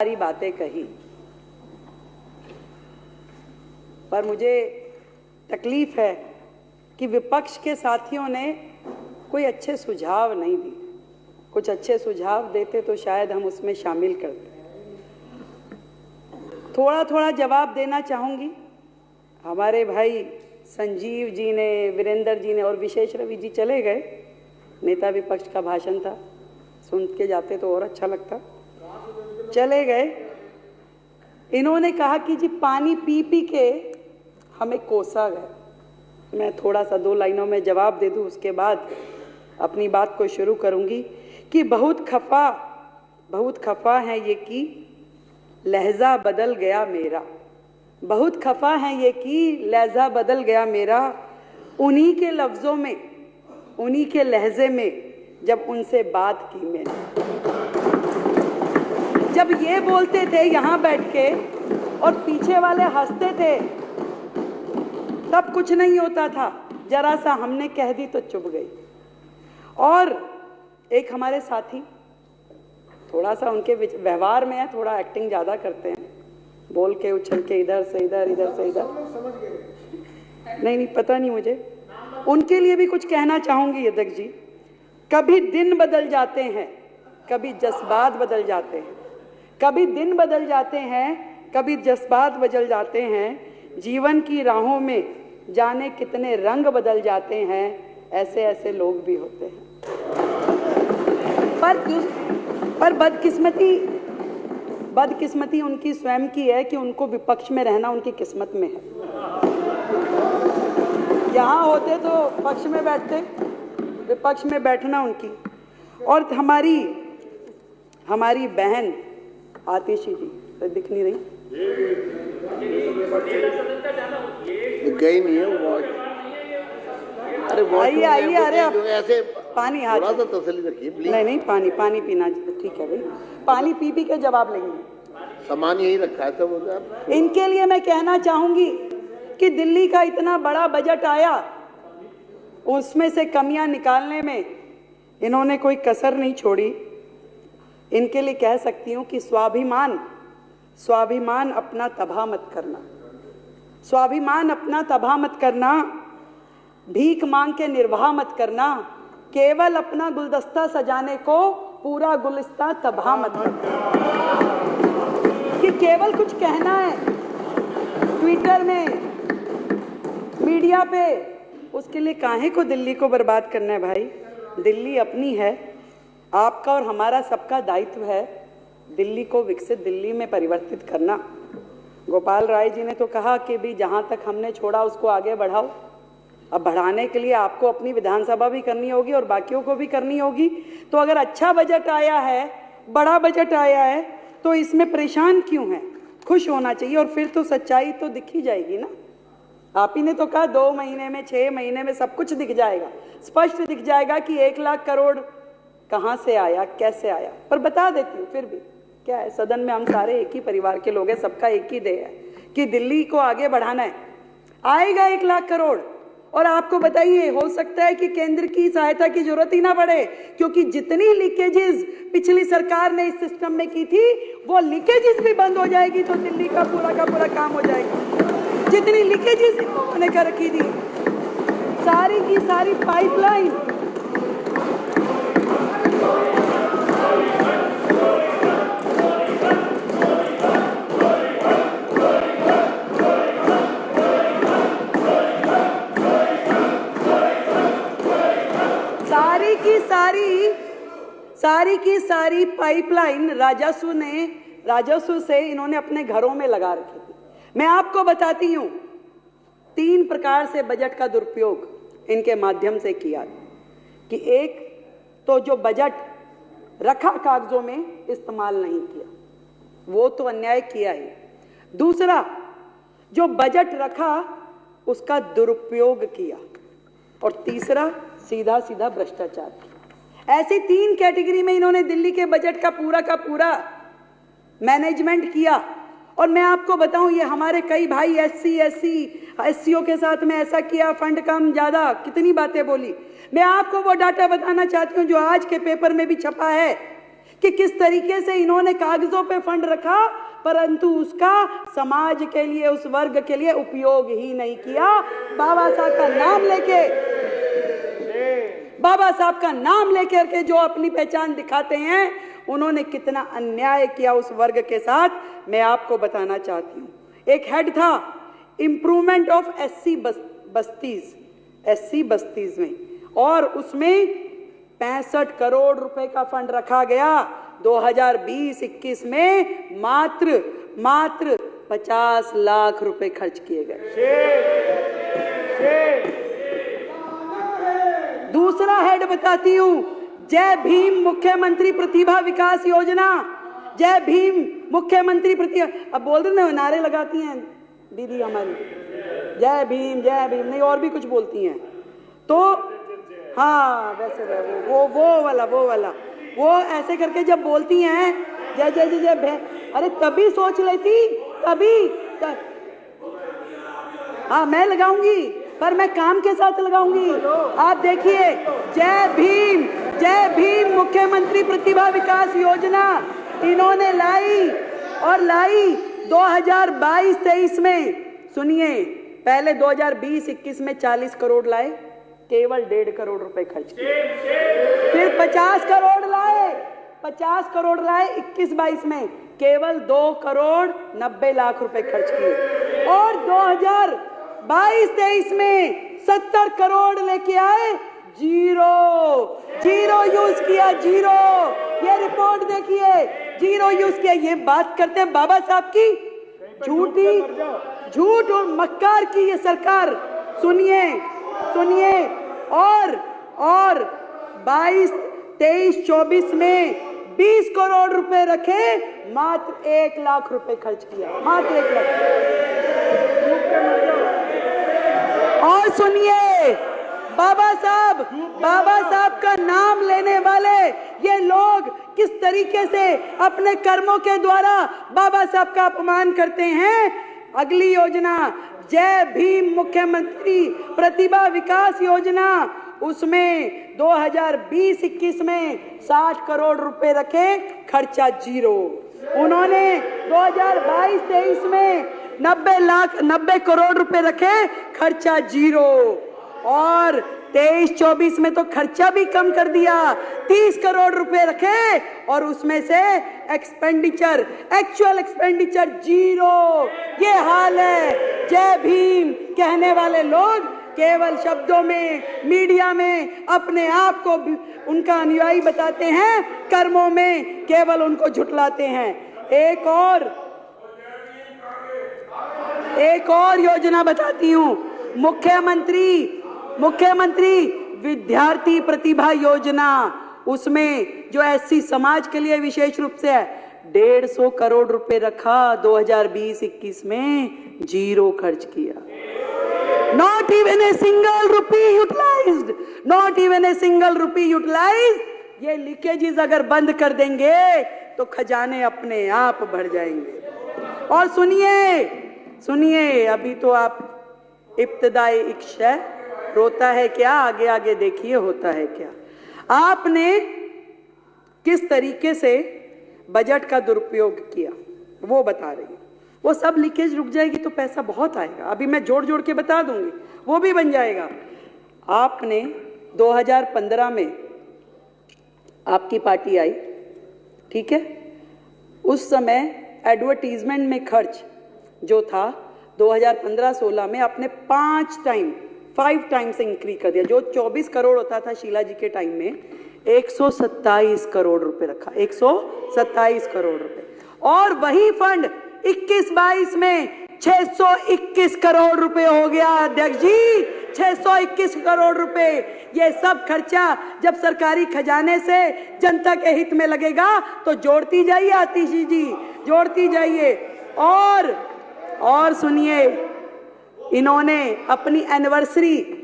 सारी बातें कही, पर मुझे तकलीफ है कि विपक्ष के साथियों ने कोई अच्छे सुझाव नहीं दिए। कुछ अच्छे सुझाव देते तो शायद हम उसमें शामिल करते। थोड़ा थोड़ा जवाब देना चाहूँगी। हमारे भाई संजीव जी ने, वीरेंद्र जी ने और विशेष रवि जी चले गए। नेता विपक्ष का भाषण था, सुन के जाते तो और अच्छा लगता। चले गए। इन्होंने कहा कि जी पानी पी पी के हमें कोसा गया। मैं थोड़ा सा 2 लाइनों में जवाब दे दूं, उसके बाद अपनी बात को शुरू करूंगी कि बहुत खफा है ये कि लहजा बदल गया मेरा। बहुत खफा है ये कि लहजा बदल गया मेरा, उन्हीं के लफ्ज़ों में, उन्हीं के लहजे में जब उनसे बात की मैंने। जब ये बोलते थे यहाँ बैठ के और पीछे वाले हंसते थे, तब कुछ नहीं होता था। जरा सा हमने कह दी तो चुप गई। और एक हमारे साथी, थोड़ा सा उनके व्यवहार में है, थोड़ा एक्टिंग ज़्यादा करते हैं, बोल के उछल के इधर से इधर, इधर से इधर। नहीं पता नहीं मुझे। उनके लिए भी कुछ कहना चाहूँगी अध्यक्ष जी। कभी दिन बदल जाते हैं, कभी जज्बात बदल जाते हैं। कभी दिन बदल जाते हैं, कभी जज्बात बदल जाते हैं। जीवन की राहों में जाने कितने रंग बदल जाते हैं। ऐसे ऐसे लोग भी होते हैं। पर बदकिस्मती उनकी स्वयं की है कि उनको विपक्ष में रहना उनकी किस्मत में है। यहाँ होते तो पक्ष में बैठते, विपक्ष में बैठना उनकी। और हमारी बहन आतिशी जी तो दिख नहीं रही, गई नहीं है वो। अरे आइए। अरे आप ऐसे पानी हाथ, थोड़ा सा तसल्ली रखिए प्लीज। नहीं पानी पीना ठीक है भाई। पानी पी के जवाब लेंगे। सामान यही रखा है सब। इनके लिए मैं कहना चाहूंगी कि दिल्ली का इतना बड़ा बजट आया, उसमें से कमियां निकालने में इन्होंने कोई कसर नहीं छोड़ी। इनके लिए कह सकती हूं कि स्वाभिमान अपना तबाह मत करना। स्वाभिमान अपना तबाह मत करना। भीख मांग के निर्वाह मत करना। केवल अपना गुलदस्ता सजाने को पूरा गुलिस्ता तबाह मत करना। कि केवल कुछ कहना है ट्विटर में, मीडिया पे, उसके लिए काहे को दिल्ली को बर्बाद करना है भाई। दिल्ली अपनी है। आपका और हमारा सबका दायित्व है दिल्ली को विकसित दिल्ली में परिवर्तित करना। गोपाल राय जी ने तो कहा कि भी जहां तक हमने छोड़ा उसको आगे बढ़ाओ। अब बढ़ाने के लिए आपको अपनी विधानसभा भी करनी होगी और बाकियों को भी करनी होगी। तो अगर अच्छा बजट आया है, बड़ा बजट आया है, तो इसमें परेशान क्यों है? खुश होना चाहिए। और फिर तो सच्चाई तो दिख ही जाएगी ना। आप ही ने तो कहा 2 महीने में, 6 महीने में सब कुछ दिख जाएगा, स्पष्ट दिख जाएगा कि 1 लाख करोड़ कहाँ से आया, कैसे आया। पर बता देती हूँ फिर भी, क्या है, सदन में हम सारे एक ही परिवार के लोग हैं, सबका एक ही ध्येय है कि दिल्ली को आगे बढ़ाना है। आएगा 1 लाख करोड़। और आपको बताइए, हो सकता है कि केंद्र की सहायता की जरूरत ही ना पड़े, क्योंकि जितनी लीकेजेस पिछली सरकार ने इस सिस्टम में की थी, वो लीकेजेस भी बंद हो जाएगी तो दिल्ली का पूरा काम हो जाएगा। जितनी लीकेजेस इन लोगों ने कर रखी थी, सारी की सारी पाइपलाइन, सारी की सारी पाइपलाइन राजस्व से इन्होंने अपने घरों में लगा रखी थी। मैं आपको बताती हूं, 3 प्रकार से बजट का दुरुपयोग इनके माध्यम से किया कि एक तो जो बजट रखा कागजों में इस्तेमाल नहीं किया, वो तो अन्याय किया ही। दूसरा, जो बजट रखा उसका दुरुपयोग किया। और तीसरा, सीधा भ्रष्टाचार किया। ऐसी 3 कैटेगरी में इन्होंने दिल्ली के बजट का पूरा मैनेजमेंट किया। और मैं आपको बताऊं, ये हमारे कई भाई एससीओ के साथ में ऐसा किया, फंड कम ज्यादा, कितनी बातें बोली। मैं आपको वो डाटा बताना चाहती हूं जो आज के पेपर में भी छपा है कि किस तरीके से इन्होंने कागजों पे फंड रखा, परंतु उसका समाज के लिए, उस वर्ग के लिए उपयोग ही नहीं किया। बाबा साहब का नाम लेकर के जो अपनी पहचान दिखाते हैं, उन्होंने कितना अन्याय किया उस वर्ग के साथ, मैं आपको बताना चाहती हूँ। एक हेड था इंप्रूवमेंट ऑफ एससी बस्तीज में, और उसमें 65 करोड़ रुपए का फंड रखा गया। 2020-21 में मात्र 50 लाख रुपए खर्च किए गए। दूसरा हेड बताती हूं, जय भीम मुख्यमंत्री प्रतिभा विकास योजना। जय भीम मुख्यमंत्री प्रतिभा, अब बोल रहे ना, नारे लगाती हैं दीदी हमारी, जय भीम नहीं, और भी कुछ बोलती हैं। तो हाँ, वैसे वो वाला वो ऐसे करके जब बोलती हैं जय जय जय जय, अरे तभी सोच लेती, हाँ मैं लगाऊंगी, पर मैं काम के साथ लगाऊंगी। आप देखिए, जय भीम मुख्यमंत्री प्रतिभा विकास योजना इन्होंने लाई 2022-23 में। सुनिए, पहले 2020-21 में 40 करोड़ लाए, केवल 1.5 करोड़ रुपए खर्च किए। फिर 50 करोड़ लाए 21-22 में, केवल 2 करोड़ 90 लाख रुपए खर्च किए। और 2022-23 में 70 करोड़ लेके आए, जीरो यूज किया, जीरो। ये रिपोर्ट देखिए, जीरो यूज किया। ये बात करते हैं बाबा साहब की, झूठ और मक्कार की ये सरकार। सुनिए, और 22-23-24 में 20 करोड़ रुपए रखे, मात्र 1 लाख रुपए खर्च किया, मात्र 1 लाख। और सुनिए, बाबा साहब का नाम लेने वाले ये लोग किस तरीके से अपने कर्मों के द्वारा बाबा साहब का अपमान करते हैं। अगली योजना, जय भीम मुख्यमंत्री प्रतिभा विकास योजना, उसमें 2020-21 में 60 करोड़ रुपए रखे, खर्चा जीरो। उन्होंने 2022-23 में 90 करोड़ रुपए रखे, खर्चा जीरो। और 23-24 में तो खर्चा भी कम कर दिया, 30 करोड़ रुपए रखे, और उसमें से एक्चुअल एक्सपेंडिचर जीरो। ये हाल है। जय भीम कहने वाले लोग केवल शब्दों में, मीडिया में अपने आप को उनका अनुयायी बताते हैं, कर्मों में केवल उनको झुठलाते हैं। एक और योजना बताती हूं, मुख्यमंत्री विद्यार्थी प्रतिभा योजना, उसमें जो एससी समाज के लिए विशेष रूप से है, 150 करोड़ रुपए रखा, 2020-21 में जीरो खर्च किया। Not even a single rupee utilized। ये लीकेजेस अगर बंद कर देंगे तो खजाने अपने आप भर जाएंगे। और सुनिए, अभी तो आप इब्तिदाई इक्श है, रोता है क्या, आगे आगे देखिए होता है क्या। आपने किस तरीके से बजट का दुरुपयोग किया वो बता रही हूं। वो सब लीकेज रुक जाएगी तो पैसा बहुत आएगा, अभी मैं जोड़ के बता दूंगी, वो भी बन जाएगा। आपने 2015 में आपकी पार्टी आई, ठीक है, उस समय एडवर्टीजमेंट में खर्च जो था 2015-16 में आपने 5 टाइम्स इंक्रीज कर दिया। जो 24 करोड़ होता था शीला जी के टाइम में, 127 करोड़ रुपए रखा, 127 करोड़ रुपए। और वही फंड 21-22 में 621 करोड़ रुपए हो गया। अध्यक्ष जी, 621 करोड़ रुपए। ये सब खर्चा जब सरकारी खजाने से जनता के हित में लगेगा तो जोड़ती जाइए आतिशी जी, जोड़ती जाइए। और सुनिए, इन्होंने अपनी एनिवर्सरी,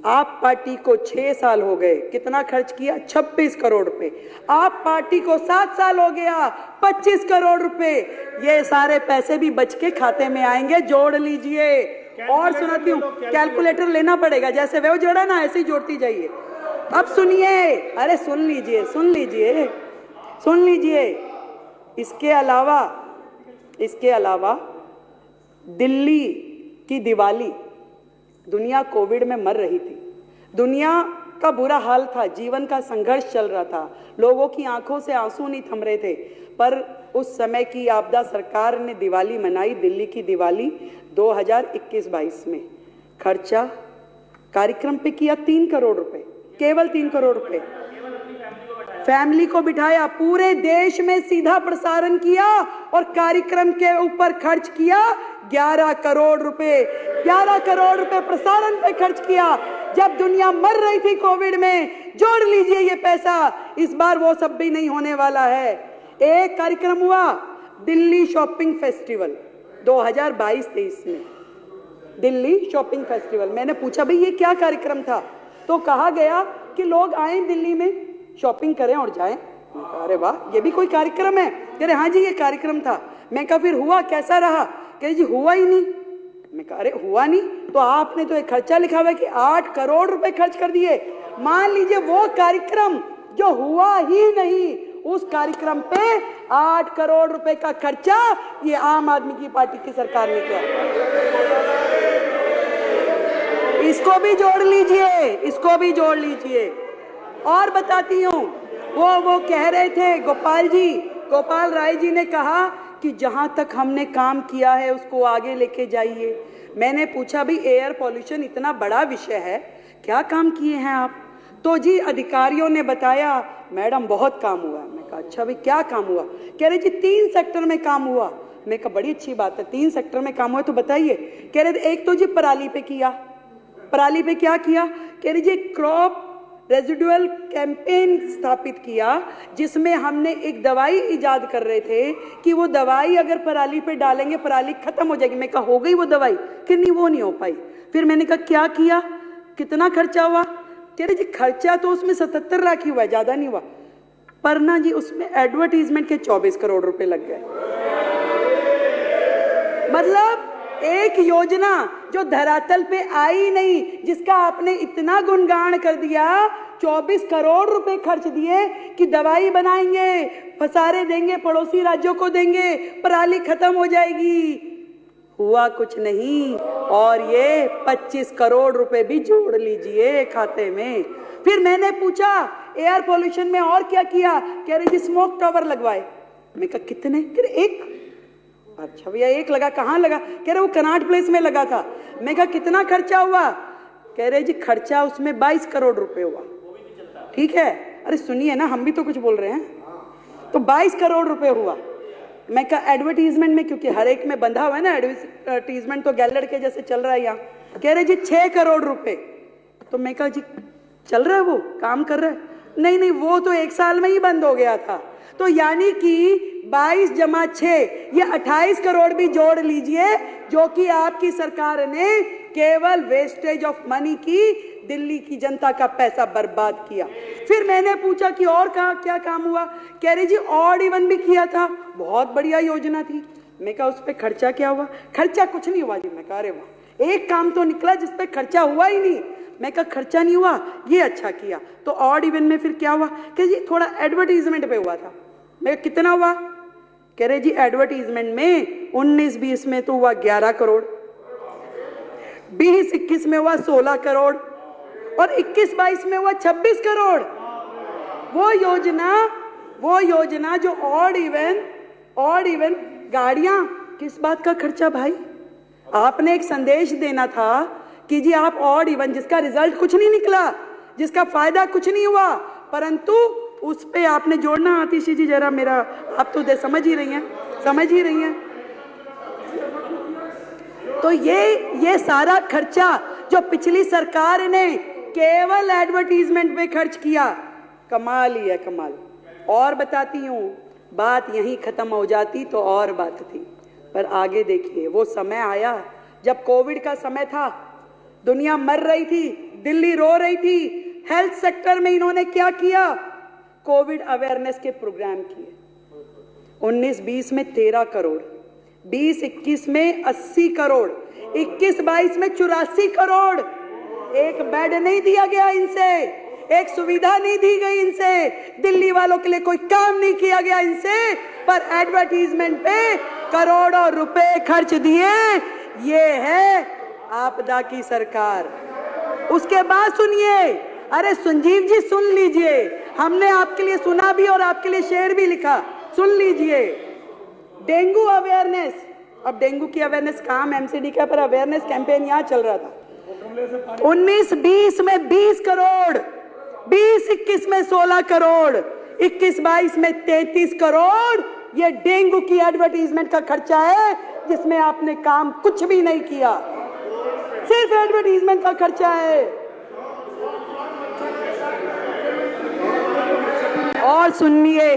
आप पार्टी को 6 साल हो गए, कितना खर्च किया, 26 करोड़ रुपए। आप पार्टी को 7 साल हो गया, 25 करोड़ रुपए। ये सारे पैसे भी बच के खाते में आएंगे, जोड़ लीजिए। और सुनाती हूँ, कैलकुलेटर लेना पड़ेगा, जैसे वो जोड़ा ना ऐसे ही जोड़ती जाइए। अब सुनिए, अरे सुन लीजिए, सुन लीजिए, इसके अलावा दिल्ली की दिवाली, दुनिया कोविड में मर रही थी, दुनिया का बुरा हाल था, जीवन का संघर्ष चल रहा था, लोगों की आंखों से आंसू नहीं थम रहे थे, पर उस समय की आपदा सरकार ने दिवाली मनाई, दिल्ली की दिवाली 2021-22 में। खर्चा कार्यक्रम पे किया 3 करोड़ रुपए, केवल 3 करोड़ रुपए। फैमिली को बिठाया, पूरे देश में सीधा प्रसारण किया और कार्यक्रम के ऊपर खर्च किया 11 करोड़ रुपए। 11 करोड़ रुपए प्रसारण पे खर्च किया जब दुनिया मर रही थी कोविड में। जोड़ लीजिए ये पैसा, इस बार वो सब भी नहीं होने वाला है। एक कार्यक्रम हुआ दिल्ली शॉपिंग फेस्टिवल 2022-23 में, दिल्ली शॉपिंग फेस्टिवल। मैंने पूछा भाई ये क्या कार्यक्रम था, तो कहा गया कि लोग आए दिल्ली में शॉपिंग करें और जाएं। अरे वाह, ये भी कोई कार्यक्रम है? कह रहे हाँ जी ये कार्यक्रम था। मैं कहा फिर हुआ कैसा रहा? कह रहे जी हुआ ही नहीं। मैं कहा अरे हुआ नहीं तो आपने तो एक खर्चा लिखा हुआ है कि 8 करोड़ रुपए खर्च कर दिए। मान लीजिए वो कार्यक्रम जो हुआ ही नहीं, उस कार्यक्रम पे 8 करोड़ रुपए का खर्चा ये आम आदमी की पार्टी की सरकार ने किया। इसको भी जोड़ लीजिए, इसको भी जोड़ लीजिए। और बताती हूँ, वो कह रहे थे गोपाल राय जी ने कहा कि जहां तक हमने काम किया है उसको आगे लेके जाइए। मैंने पूछा भी एयर पॉल्यूशन इतना बड़ा विषय है, क्या काम किए हैं आप? तो जी अधिकारियों ने बताया मैडम बहुत काम हुआ। मैं कहा अच्छा भाई क्या काम हुआ? कह रहे जी 3 सेक्टर में काम हुआ। मैं कहा बड़ी अच्छी बात है, 3 सेक्टर में काम हुआ तो बताइए। कह रहे एक तो जी पराली पे किया। पराली पे क्या किया? कह रहे जी क्रॉप रेजिडुअल कैंपेन स्थापित किया, जिसमें हमने एक दवाई इजाद कर रहे थे कि वो दवाई अगर पराली पे डालेंगे पराली खत्म हो जाएगी। मैं कहा हो गई वो दवाई? कि नहीं वो नहीं हो पाई। फिर मैंने कहा क्या किया, कितना खर्चा हुआ? कह रहे जी खर्चा तो उसमें 77 लाख ही हुआ है, ज्यादा नहीं हुआ, पर ना जी उसमें एडवर्टीजमेंट के 24 करोड़ रुपए लग गए। मतलब एक योजना जो धरातल पे आई नहीं, जिसका आपने इतना गुणगान कर दिया, 24 करोड़ रुपए खर्च दिए कि दवाई बनाएंगे, पसारे देंगे, पड़ोसी राज्यों को देंगे, पराली खत्म हो जाएगी। हुआ कुछ नहीं। और ये 25 करोड़ रुपए भी जोड़ लीजिए खाते में। फिर मैंने पूछा एयर पोल्यूशन में और क्या किया? कह रहे जी स्मोक टावर लगवाए। मैं कहा कितने? कह रहे 1। अच्छा भैया 1 लगा, कहाँ लगा? कह रहे वो कनाट प्लेस में लगा था। मैं कहा कितना खर्चा हुआ? कह रहे जी खर्चा उसमें 22 करोड़ रुपए हुआ। ठीक है, अरे सुनिए ना, हम भी तो कुछ बोल रहे हैं। तो 22 करोड़ रुपए हुआ। मैं कहा एडवर्टीजमेंट में, क्योंकि हर एक में बंधा हुआ है ना एडवर्टीजमेंट, तो गैलड़ के जैसे चल रहा है यहाँ। कह रहे जी 6 करोड़ रुपए। तो मैं कहा जी चल रहा है, वो काम कर रहा है? नहीं वो तो 1 साल में ही बंद हो गया था। तो यानी कि 22 जमा 6 ये 28 करोड़ भी जोड़ लीजिए, जो कि आपकी सरकार ने केवल वेस्टेज ऑफ मनी की दिल्ली की जनता का पैसा बर्बाद किया। फिर मैंने पूछा कि और क्या काम हुआ? कह रही जी ऑड इवन भी किया था, बहुत बढ़िया योजना थी। मैं कहा उस पर खर्चा क्या हुआ? खर्चा कुछ नहीं हुआ जी। मैं कहा अरे वाह, एक काम तो निकला जिस पे खर्चा हुआ ही नहीं। मैं कहा खर्चा नहीं हुआ, ये अच्छा किया। तो ऑड इवन में फिर क्या हुआ? कह जी थोड़ा एडवर्टीजमेंट पे हुआ था। मैं कितना हुआ? कह रहे जी एडवर्टीजमेंट में 19-20 में तो हुआ 11 करोड़, 20-21 में हुआ 16 करोड़ और 21-22 में हुआ 26 करोड़। वो योजना जो ऑड इवन गाड़ियां, किस बात का खर्चा भाई? आपने एक संदेश देना था कि जी आप ऑड इवन, जिसका रिजल्ट कुछ नहीं निकला, जिसका फायदा कुछ नहीं हुआ, परंतु उस पे आपने जोड़ना। आतिशी जी जरा मेरा, आप तो समझ ही रही हैं। तो ये सारा खर्चा जो पिछली सरकार ने केवल एडवर्टीजमेंट पे खर्च किया, कमाल ही है, कमाल। और बताती हूँ, बात यहीं खत्म हो जाती तो और बात थी, पर आगे देखिए वो समय आया जब कोविड का समय था, दुनिया मर रही थी, दिल्ली रो रही थी। हेल्थ सेक्टर में इन्होंने क्या किया? कोविड अवेयरनेस के प्रोग्राम किए। 19-20 में 13 करोड़, 20-21 में 80 करोड़, 21-22 में 84 करोड़। एक बेड नहीं दिया गया इनसे, एक सुविधा नहीं दी गई इनसे, दिल्ली वालों के लिए कोई काम नहीं किया गया इनसे, पर एडवर्टीजमेंट पे करोड़ों रुपए खर्च दिए। ये है आपदा की सरकार। उसके बाद सुनिए, अरे संजीव जी सुन लीजिए, हमने आपके लिए सुना भी और आपके लिए शेर भी लिखा, सुन लीजिए। डेंगू अवेयरनेस, अब डेंगू की अवेयरनेस काम एमसीडी का, पर अवेयरनेस कैंपेन यहाँ चल रहा था। 19-20 में 20 करोड़, 20-21 में 16 करोड़, 21-22 में 33 करोड़, ये डेंगू की एडवर्टीजमेंट का खर्चा है, जिसमें आपने काम कुछ भी नहीं किया, सिर्फ एडवर्टीजमेंट का खर्चा है। और सुनिए,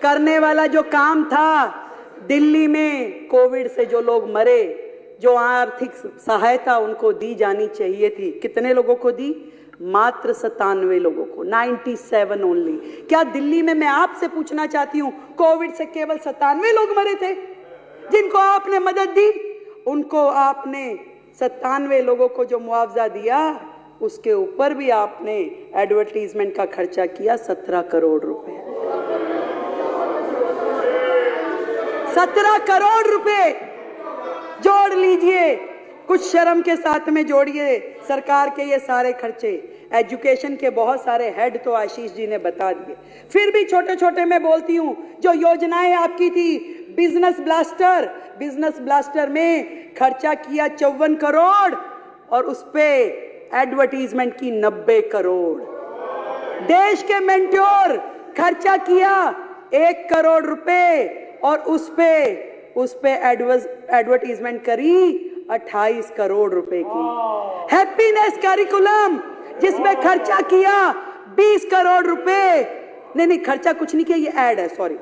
करने वाला जो काम था, दिल्ली में कोविड से जो लोग मरे, जो आर्थिक सहायता उनको दी जानी चाहिए थी, कितने लोगों को दी? मात्र 97 लोगों को, 97 ओनली। क्या दिल्ली में, मैं आपसे पूछना चाहती हूं, कोविड से केवल 97 लोग मरे थे जिनको आपने मदद दी? उनको आपने 97 लोगों को जो मुआवजा दिया, उसके ऊपर भी आपने एडवर्टीजमेंट का खर्चा किया 17 करोड़ रुपए। 17 करोड़ रुपए जोड़ लीजिए, कुछ शर्म के साथ में जोड़िए सरकार के ये सारे खर्चे। एजुकेशन के बहुत सारे हेड तो आशीष जी ने बता दिए, फिर भी छोटे छोटे मैं बोलती हूं, जो योजनाएं आपकी थी, बिजनेस ब्लास्टर में खर्चा किया 54 करोड़ और उस पे एडवर्टीजमेंट की 90 करोड़। देश के मेंटोर खर्चा किया 1 करोड़ रुपए और उस पे एडवर्टीजमेंट करी 28 करोड़ रुपए की। हैप्पीनेस करिकुलम जिसमें खर्चा किया 20 करोड़ रुपए, नहीं खर्चा कुछ नहीं किया, ये ऐड है, सॉरी,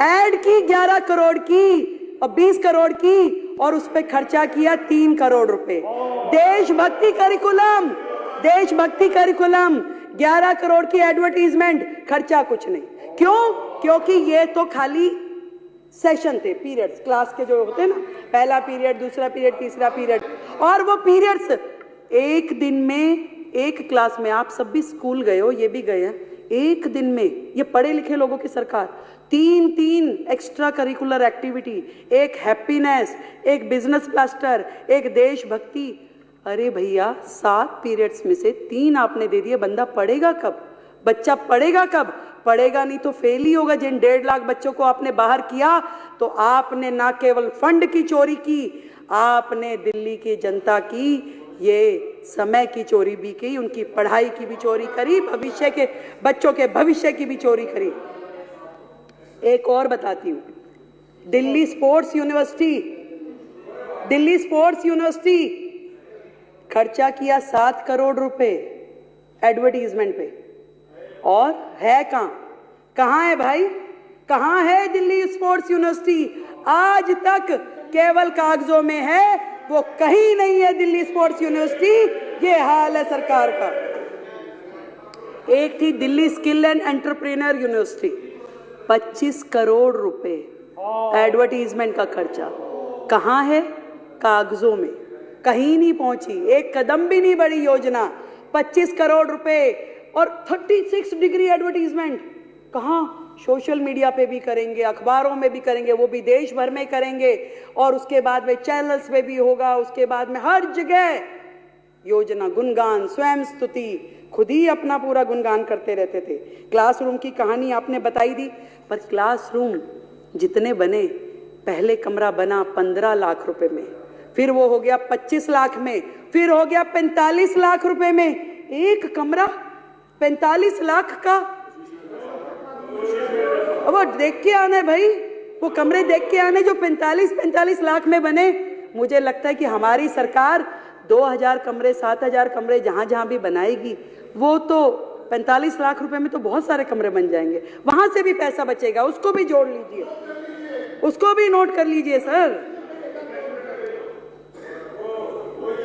ऐड की 11 करोड़ की और 20 करोड़ की और उस पे खर्चा किया 3 करोड़ रुपए। देशभक्ति करिकुलम 11 करोड़ की एडवर्टीजमेंट, खर्चा कुछ नहीं। क्यों? क्योंकि ये तो खाली सेशन थे, पीरियड्स, क्लास के जो होते हैं ना, पहला पीरियड, दूसरा पीरियड, तीसरा पीरियड, और वो पीरियड्स एक दिन में, एक क्लास में, आप सब भी स्कूल गए हो, ये भी गए हैं, एक दिन में ये पढ़े लिखे लोगों की सरकार 3 एक्स्ट्रा करिकुलर एक्टिविटी, एक हैप्पीनेस, एक बिजनेस ब्लास्टर, एक देशभक्ति। अरे भैया 7 पीरियड्स में से 3 आपने दे दिए, बंदा पढ़ेगा कब? बच्चा पढ़ेगा कब? पढ़ेगा नहीं तो फेल ही होगा। जिन 1.5 लाख बच्चों को आपने बाहर किया, तो आपने ना केवल फंड की चोरी की, आपने दिल्ली की जनता की ये समय की चोरी भी की, उनकी पढ़ाई की भी चोरी करी, भविष्य के बच्चों के भविष्य की भी चोरी करी। एक और बताती हूँ, दिल्ली स्पोर्ट्स यूनिवर्सिटी खर्चा किया 7 करोड़ रुपए एडवर्टीजमेंट पे, और है कहां है भाई? कहां है दिल्ली स्पोर्ट्स यूनिवर्सिटी? आज तक केवल कागजों में है, वो कहीं नहीं है दिल्ली स्पोर्ट्स यूनिवर्सिटी। ये हाल है सरकार का। एक थी Delhi skill and entrepreneur university, 25 crore रुपए एडवर्टीजमेंट का खर्चा, कहां है? कागजों में, कहीं नहीं पहुंची, एक कदम भी नहीं बढ़ी योजना। 25 करोड़ रुपए और 36 डिग्री एडवर्टीजमेंट, कहां? सोशल मीडिया पे भी करेंगे, अखबारों में भी करेंगे, वो भी देश भर में करेंगे, और उसके बाद में चैनल्स पे भी होगा, उसके बाद में हर जगह योजना, गुणगान, स्वयं स्तुति, खुद ही अपना पूरा गुणगान करते रहते थे। क्लासरूम की कहानी आपने बताई दी, पर क्लासरूम जितने बने, पहले कमरा बना 15 लाख रुपए में, फिर वो हो गया 25 लाख में, फिर हो गया 45 लाख रुपए में। एक कमरा 45 लाख का, अब वो देख के आने भाई, वो कमरे देख के आने जो 45 लाख में बने। मुझे लगता है कि हमारी सरकार 2000 कमरे, 7000 कमरे जहां भी बनाएगी, वो तो 45 लाख रुपए में तो बहुत सारे कमरे बन जाएंगे, वहां से भी पैसा बचेगा, उसको भी जोड़ लीजिए, उसको भी नोट कर लीजिए सर।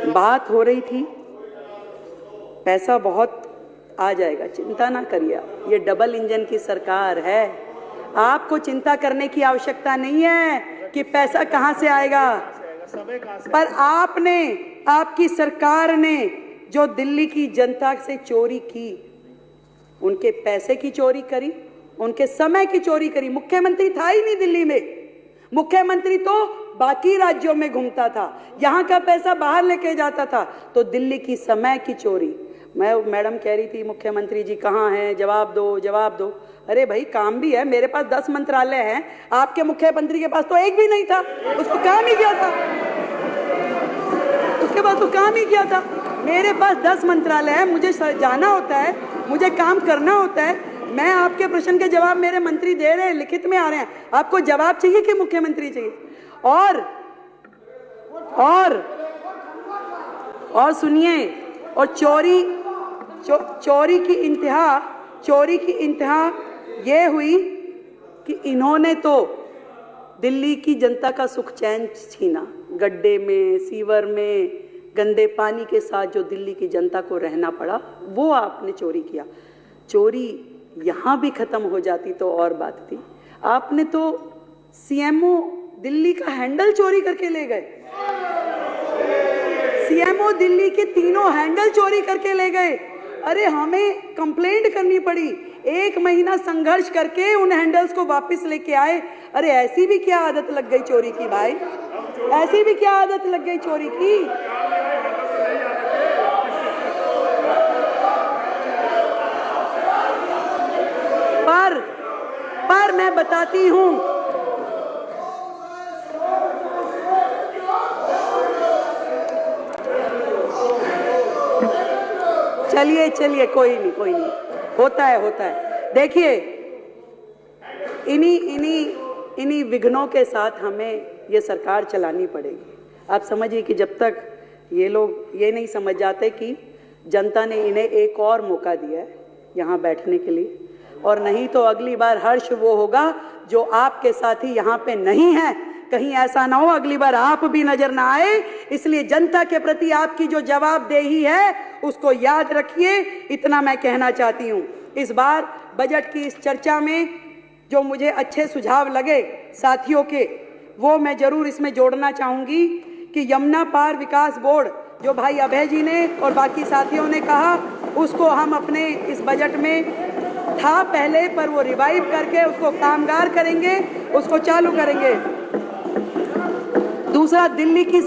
बात हो रही थी, पैसा बहुत आ जाएगा, चिंता ना करिए, ये डबल इंजन की सरकार है, आपको चिंता करने की आवश्यकता नहीं है कि पैसा कहां से आएगा। पर आपने, आपकी सरकार ने जो दिल्ली की जनता से चोरी की, उनके पैसे की चोरी करी, उनके समय की चोरी करी। मुख्यमंत्री था ही नहीं दिल्ली में, मुख्यमंत्री तो बाकी राज्यों में घूमता था, यहाँ का पैसा बाहर लेके जाता था। तो दिल्ली की समय की चोरी। मैडम कह रही थी मुख्यमंत्री जी कहाँ हैं, जवाब दो जवाब दो। अरे भाई काम भी है, मेरे पास 10 मंत्रालय हैं, आपके मुख्यमंत्री के पास तो एक भी नहीं था, उसको काम ही क्या था, उसके पास तो काम ही क्या था। मेरे पास 10 मंत्रालय है, मुझे जाना होता है, मुझे काम करना होता है। मैं आपके प्रश्न के जवाब मेरे मंत्री दे रहे हैं, लिखित में आ रहे हैं। आपको जवाब चाहिए कि मुख्यमंत्री चाहिए? और सुनिए, और चोरी की इंतहा ये हुई कि इन्होंने तो दिल्ली की जनता का सुख चैन छीना। गड्ढे में, सीवर में, गंदे पानी के साथ जो दिल्ली की जनता को रहना पड़ा, वो आपने चोरी किया। चोरी यहाँ भी खत्म हो जाती तो और बात थी। आपने तो सीएमओ दिल्ली का हैंडल चोरी करके ले गए, सीएमओ दिल्ली के 3 हैंडल चोरी करके ले गए। अरे हमें कंप्लेंट करनी पड़ी, 1 महीना संघर्ष करके उन हैंडल्स को वापस लेके आए। अरे ऐसी भी क्या आदत लग गई चोरी की भाई, ऐसी भी क्या आदत लग गई चोरी की। पर मैं बताती हूं, चलिए कोई नहीं, होता है। देखिए, इन्हीं विघ्नों के साथ हमें ये सरकार चलानी पड़ेगी। आप समझिए कि जब तक ये लोग ये नहीं समझ जाते कि जनता ने इन्हें एक और मौका दिया है यहाँ बैठने के लिए, और नहीं तो अगली बार हर्ष वो होगा जो आपके साथी यहाँ पे नहीं है। कहीं ऐसा ना हो अगली बार आप भी नजर ना आए। इसलिए जनता के प्रति आपकी जो जवाबदेही है उसको याद रखिए, इतना मैं कहना चाहती हूँ। इस बार बजट की इस चर्चा में जो मुझे अच्छे सुझाव लगे साथियों के, वो मैं जरूर इसमें जोड़ना चाहूंगी कि यमुना पार विकास बोर्ड जो भाई अभय जी ने और बाकी साथियों ने कहा, उसको हम अपने इस बजट में था पहले, पर वो रिवाइव करके उसको कामगार करेंगे, उसको चालू करेंगे। दूसरा, दिल्ली की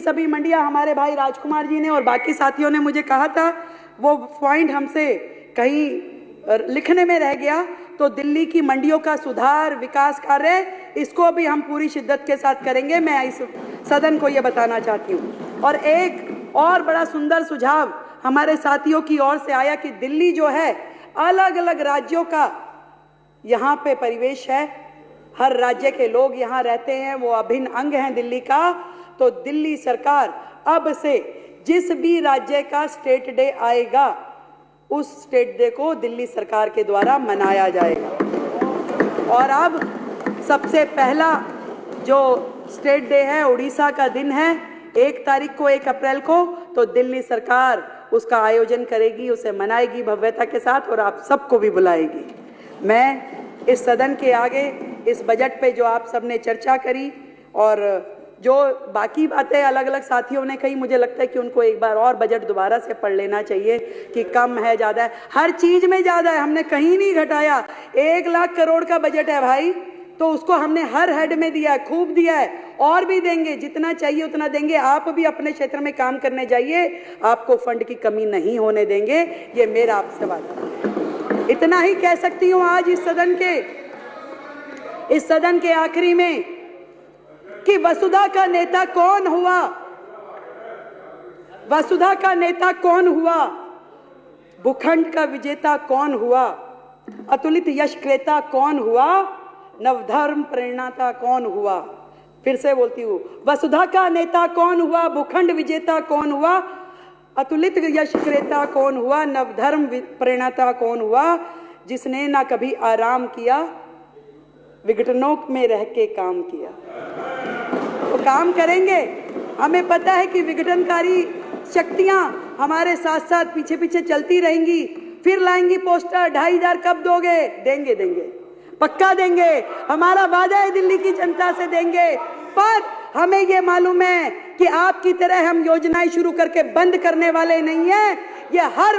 सभी मंडियां हमारे भाई राजकुमार जी ने और बाकी साथियों ने मुझे कहा था, वो पॉइंट हमसे कहीं लिखने में रह गया। तो दिल्ली की मंडियों का सुधार, विकास कार्य, इसको भी हम पूरी शिद्दत के साथ करेंगे। मैं इस सदन को ये बताना चाहती हूँ। और एक और बड़ा सुंदर सुझाव हमारे साथियों की ओर से आया कि दिल्ली जो है, अलग अलग राज्यों का यहाँ पे परिवेश है, हर राज्य के लोग यहाँ रहते हैं, वो अभिन्न अंग हैं दिल्ली का। तो दिल्ली सरकार अब से जिस भी राज्य का स्टेट डे आएगा, उस स्टेट डे को दिल्ली सरकार के द्वारा मनाया जाएगा। और अब सबसे पहला जो स्टेट डे है, उड़ीसा का दिन है, 1 तारीख को, 1 अप्रैल को, तो दिल्ली सरकार उसका आयोजन करेगी, उसे मनाएगी भव्यता के साथ और आप सबको भी बुलाएगी। मैं इस सदन के आगे इस बजट पे जो आप सबने चर्चा करी और जो बाकी बातें अलग अलग साथियों ने कही, मुझे लगता है कि उनको एक बार और बजट दोबारा से पढ़ लेना चाहिए कि कम है, ज़्यादा है, हर चीज़ में ज़्यादा है, हमने कहीं नहीं घटाया। 1 लाख करोड़ का बजट है भाई, तो उसको हमने हर हेड में दिया है, खूब दिया है, और भी देंगे, जितना चाहिए उतना देंगे। आप भी अपने क्षेत्र में काम करने जाइए, आपको फंड की कमी नहीं होने देंगे, ये मेरा आपसे वादा है। इतना ही कह सकती हूँ आज इस सदन के आखिरी में कि वसुधा का नेता कौन हुआ, वसुधा का नेता कौन हुआ, भूखंड का विजेता कौन हुआ, अतुलित यश क्रेता कौन हुआ, नवधर्म प्रेरणाता कौन हुआ। फिर से बोलती हूँ, वसुधा का नेता कौन हुआ, भूखंड विजेता कौन हुआ, अतुलित यश क्रेता कौन हुआ, नवधर्म प्रेरणाता कौन हुआ, जिसने ना कभी आराम किया, विघटनों में रह के काम किया। तो काम करेंगे, हमें पता है कि विघटनकारी शक्तियां हमारे साथ साथ पीछे पीछे चलती रहेंगी, फिर लाएंगी पोस्टर, 2500 कब दोगे, देंगे, पक्का देंगे, हमारा वादा है दिल्ली की जनता से देंगे। पर हमें ये मालूम है कि आपकी तरह हम योजनाएं शुरू करके बंद करने वाले नहीं हैं। ये हर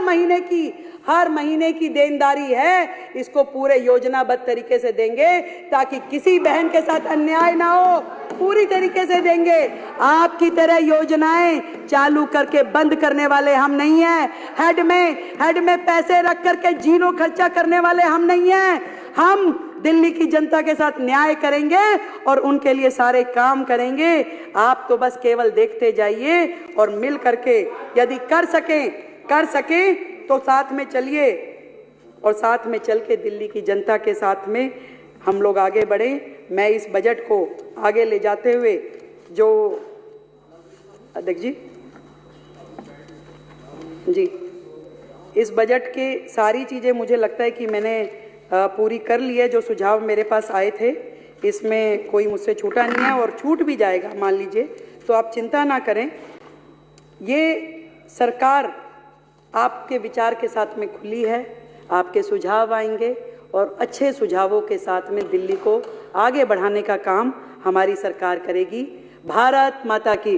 महीने की देनदारी है, इसको पूरे योजनाबद्ध तरीके से देंगे ताकि किसी बहन के साथ अन्याय ना हो, पूरी तरीके से देंगे। आपकी तरह योजनाएं चालू करके बंद करने वाले हम नहीं हैं। हेड में पैसे रख करके जीरो खर्चा करने वाले हम नहीं हैं। हम दिल्ली की जनता के साथ न्याय करेंगे और उनके लिए सारे काम करेंगे। आप तो बस केवल देखते जाइए और मिल करके यदि कर सके तो साथ में चलिए और साथ में चल के दिल्ली की जनता के साथ में हम लोग आगे बढ़े। मैं इस बजट को आगे ले जाते हुए जो अध्यक्ष जी इस बजट के सारी चीज़ें मुझे लगता है कि मैंने पूरी कर ली है। जो सुझाव मेरे पास आए थे इसमें कोई मुझसे छूटा नहीं है और छूट भी जाएगा मान लीजिए, तो आप चिंता ना करें। ये सरकार आपके विचार के साथ में खुली है, आपके सुझाव आएंगे और अच्छे सुझावों के साथ में दिल्ली को आगे बढ़ाने का काम हमारी सरकार करेगी। भारत माता की